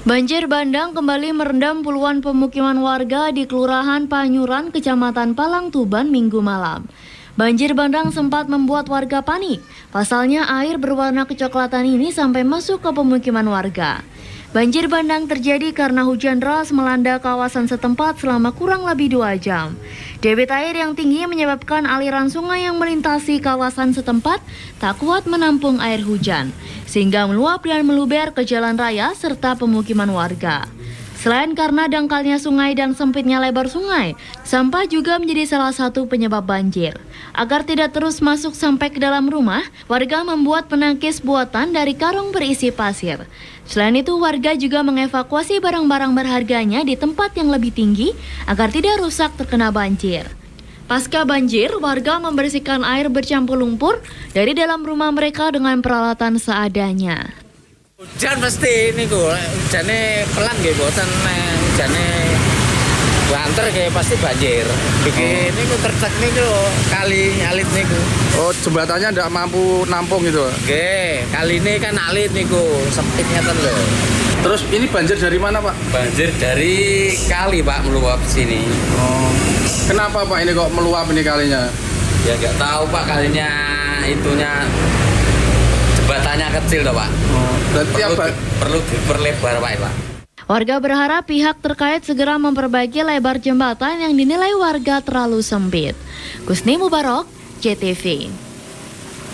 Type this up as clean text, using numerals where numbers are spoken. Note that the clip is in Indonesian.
Banjir bandang kembali merendam puluhan pemukiman warga di Kelurahan Panyuran, Kecamatan Palang Tuban, Minggu malam. Banjir bandang sempat membuat warga panik. Pasalnya air berwarna kecoklatan ini sampai masuk ke pemukiman warga. Banjir bandang terjadi karena hujan deras melanda kawasan setempat selama kurang lebih 2 jam. Debit air yang tinggi menyebabkan aliran sungai yang melintasi kawasan setempat tak kuat menampung air hujan, sehingga meluap dan meluber ke jalan raya serta pemukiman warga. Selain karena dangkalnya sungai dan sempitnya lebar sungai, sampah juga menjadi salah satu penyebab banjir. Agar tidak terus masuk sampai ke dalam rumah, warga membuat penangkis buatan dari karung berisi pasir. Selain itu, warga juga mengevakuasi barang-barang berharganya di tempat yang lebih tinggi agar tidak rusak terkena banjir. Pasca banjir, warga membersihkan air bercampur lumpur dari dalam rumah mereka dengan peralatan seadanya. Hujan pasti ini hujannya pelan gitu, bosan hujannya banter kayak pasti banjir. Bikin ini tercek nih kali alit nih. Oh, jembatannya tidak mampu nampung gitu. Oke, kali ini kan alit nih sempitnya kan loh. Terus ini banjir dari mana, Pak? Banjir dari kali, Pak, meluap sini. Oh, kenapa Pak ini kok meluap ini kalinya? Ya nggak tahu Pak, kalinya itunya jembatannya kecil loh Pak. Oh, berarti perlu diperlebar Pak. Warga berharap pihak terkait segera memperbaiki lebar jembatan yang dinilai warga terlalu sempit. Kusni Mubarok, JTV.